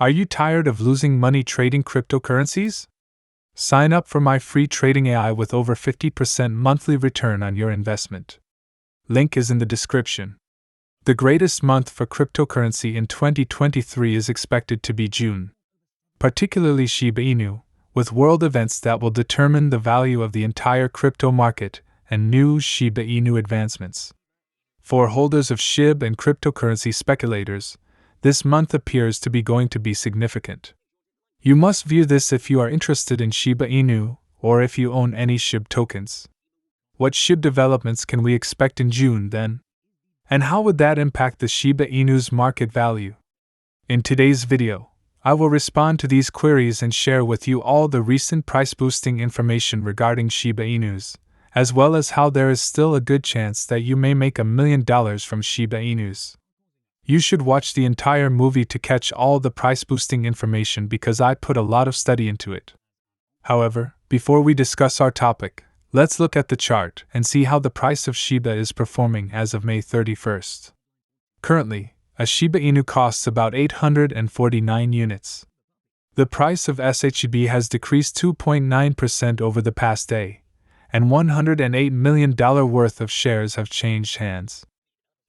Are you tired of losing money trading cryptocurrencies? Sign up for my free trading AI with over 50% monthly return on your investment. Link is in the description. The greatest month for cryptocurrency in 2023 is expected to be June. Particularly Shiba Inu, with world events that will determine the value of the entire crypto market and new Shiba Inu advancements. For holders of Shib and cryptocurrency speculators, this month appears to be going to be significant. You must view this if you are interested in Shiba Inu or if you own any Shib tokens. What Shib developments can we expect in June then? And how would that impact the Shiba Inu's market value? In today's video, I will respond to these queries and share with you all the recent price-boosting information regarding Shiba Inus, as well as how there is still a good chance that you may make $1 million from Shiba Inus. You should watch the entire movie to catch all the price-boosting information because I put a lot of study into it. However, before we discuss our topic, let's look at the chart and see how the price of Shiba is performing as of May 31st. Currently, a Shiba Inu costs about 849 units. The price of SHB has decreased 2.9% over the past day, and $108 million worth of shares have changed hands.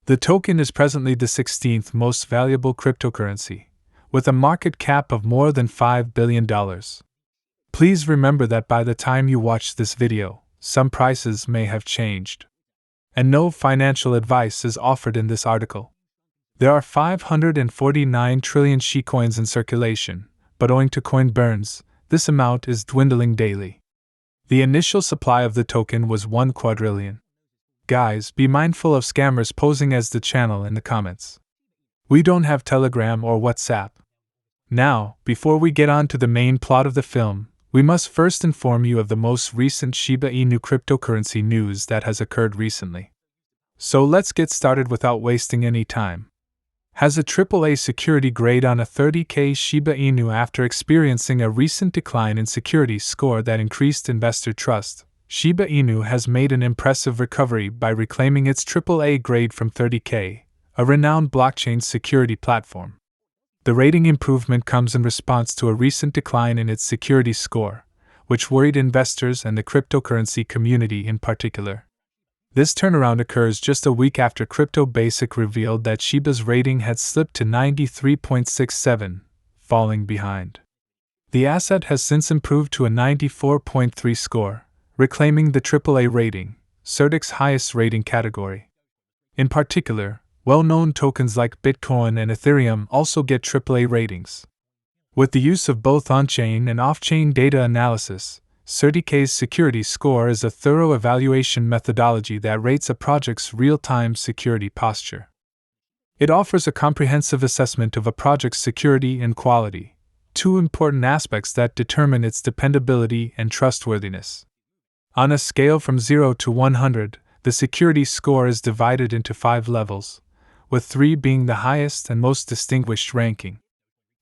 The token is presently the 16th most valuable cryptocurrency, with a market cap of more than $5 billion. Please remember that by the time you watch this video, some prices may have changed. And no financial advice is offered in this article. There are 549 trillion Shiba coins in circulation, but owing to coin burns, this amount is dwindling daily. The initial supply of the token was 1 quadrillion. Guys, be mindful of scammers posing as the channel in the comments. We don't have Telegram or WhatsApp. Now, before we get on to the main plot of the film, we must first inform you of the most recent Shiba Inu cryptocurrency news that has occurred recently. So let's get started without wasting any time. Has a AAA security grade on a 30K Shiba Inu after experiencing a recent decline in security score that increased investor trust. Shiba Inu has made an impressive recovery by reclaiming its AAA grade from 30K, a renowned blockchain security platform. The rating improvement comes in response to a recent decline in its security score, which worried investors and the cryptocurrency community in particular. This turnaround occurs just a week after Crypto Basic revealed that Shiba's rating had slipped to 93.67, falling behind. The asset has since improved to a 94.3 score, reclaiming the AAA rating, CertiK's highest rating category. In particular, well-known tokens like Bitcoin and Ethereum also get AAA ratings. With the use of both on-chain and off-chain data analysis, CertiK's security score is a thorough evaluation methodology that rates a project's real-time security posture. It offers a comprehensive assessment of a project's security and quality, two important aspects that determine its dependability and trustworthiness. On a scale from 0 to 100, the security score is divided into 5 levels, with 3 being the highest and most distinguished ranking.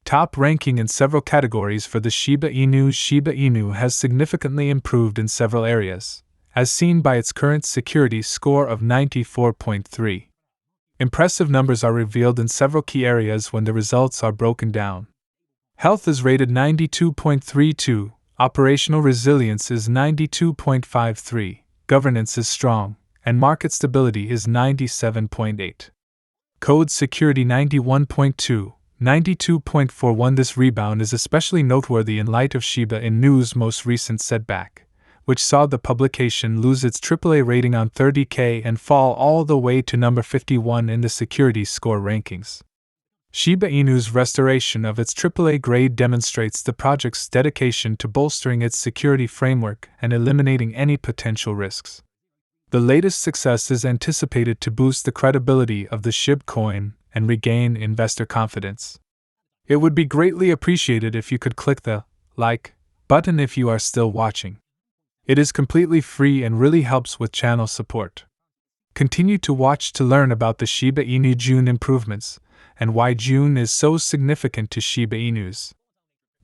Top ranking in several categories for the Shiba Inu has significantly improved in several areas, as seen by its current security score of 94.3. Impressive numbers are revealed in several key areas when the results are broken down. Health is rated 92.32, operational resilience is 92.53, governance is strong, and market stability is 97.8. Code security 91.2. 92.41. This rebound is especially noteworthy in light of Shiba Inu's most recent setback, which saw the publication lose its AAA rating on 30K and fall all the way to number 51 in the security score rankings. Shiba Inu's restoration of its AAA grade demonstrates the project's dedication to bolstering its security framework and eliminating any potential risks. The latest success is anticipated to boost the credibility of the Shiba Coin and regain investor confidence. It would be greatly appreciated if you could click the like button if you are still watching. It is completely free and really helps with channel support. Continue to watch to learn about the Shiba Inu June improvements and why June is so significant to Shiba Inus.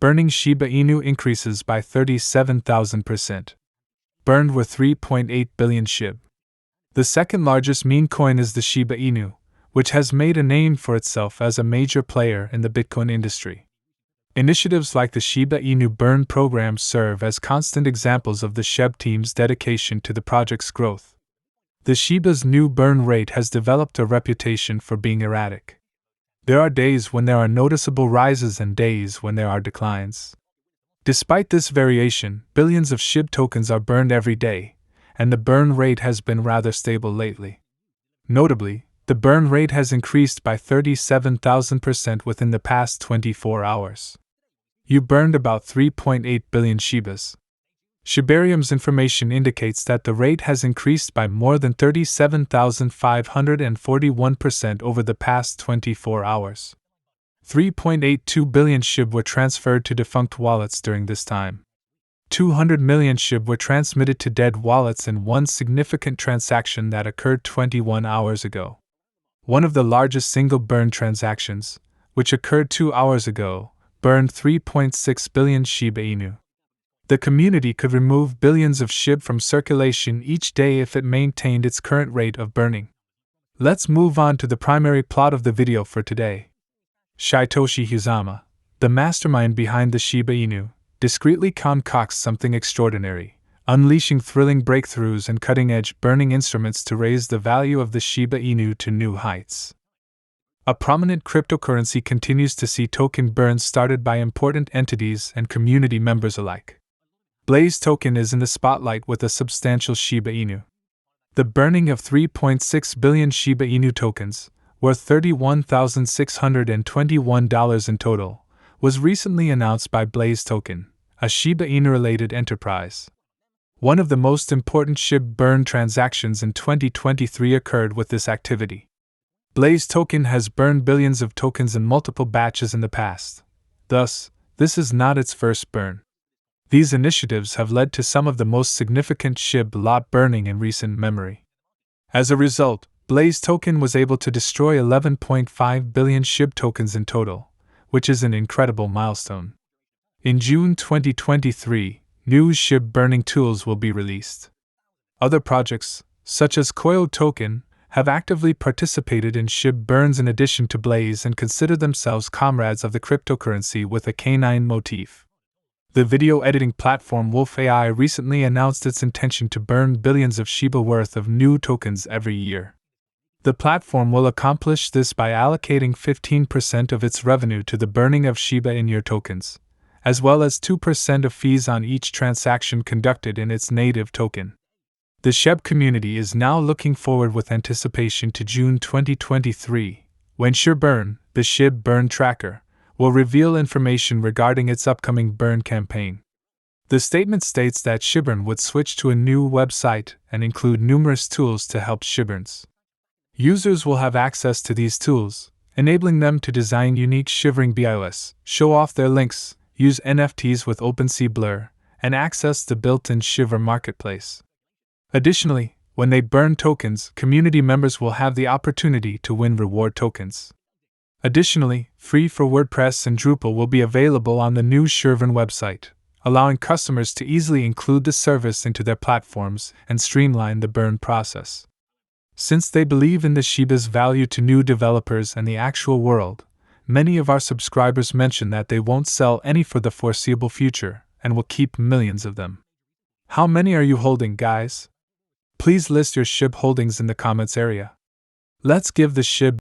Burning Shiba Inu increases by 37,000%. Burned were 3.8 billion Shib. The second largest meme coin is the Shiba Inu, which has made a name for itself as a major player in the Bitcoin industry. Initiatives like the Shiba Inu Burn program serve as constant examples of the Shib team's dedication to the project's growth. The Shiba's new burn rate has developed a reputation for being erratic. There are days when there are noticeable rises and days when there are declines. Despite this variation, billions of Shib tokens are burned every day, and the burn rate has been rather stable lately. Notably, the burn rate has increased by 37,000% within the past 24 hours. You burned about 3.8 billion Shibas. Shibarium's information indicates that the rate has increased by more than 37,541% over the past 24 hours. 3.82 billion Shib were transferred to defunct wallets during this time. 200 million Shib were transmitted to dead wallets in one significant transaction that occurred 21 hours ago. One of the largest single burn transactions, which occurred 2 hours ago, burned 3.6 billion Shiba Inu. The community could remove billions of Shib from circulation each day if it maintained its current rate of burning. Let's move on to the primary plot of the video for today. Satoshi Hizama, the mastermind behind the Shiba Inu, discreetly concocts something extraordinary, unleashing thrilling breakthroughs and cutting-edge burning instruments to raise the value of the Shiba Inu to new heights. A prominent cryptocurrency continues to see token burns started by important entities and community members alike. Blaze token is in the spotlight with a substantial Shiba Inu. The burning of 3.6 billion Shiba Inu tokens, worth $31,621 in total, was recently announced by Blaze Token, a Shiba Inu-related enterprise. One of the most important Shib burn transactions in 2023 occurred with this activity. Blaze Token has burned billions of tokens in multiple batches in the past. Thus, this is not its first burn. These initiatives have led to some of the most significant Shib lot burning in recent memory. As a result, Blaze Token was able to destroy 11.5 billion Shib tokens in total, which is an incredible milestone. In June 2023, new Shib burning tools will be released. Other projects, such as Coil Token, have actively participated in Shib burns in addition to Blaze and consider themselves comrades of the cryptocurrency with a canine motif. The video editing platform Wolf AI recently announced its intention to burn billions of Shiba worth of new tokens every year. The platform will accomplish this by allocating 15% of its revenue to the burning of Shiba Inu tokens, as well as 2% of fees on each transaction conducted in its native token. The Shib community is now looking forward with anticipation to June 2023, when SureBurn, the Shib burn tracker, will reveal information regarding its upcoming burn campaign. The statement states that SureBurn would switch to a new website and include numerous tools to help SureBurns. Users will have access to these tools, enabling them to design unique shivering BIOS, show off their links, use NFTs with OpenSea Blur, and access the built-in Shiver marketplace. Additionally, when they burn tokens, community members will have the opportunity to win reward tokens. Additionally, free for WordPress and Drupal will be available on the new Shiver website, allowing customers to easily include the service into their platforms and streamline the burn process. Since they believe in the Shiba's value to new developers and the actual world, many of our subscribers mention that they won't sell any for the foreseeable future and will keep millions of them. How many are you holding, guys? Please list your Shib holdings in the comments area. Let's give the Shib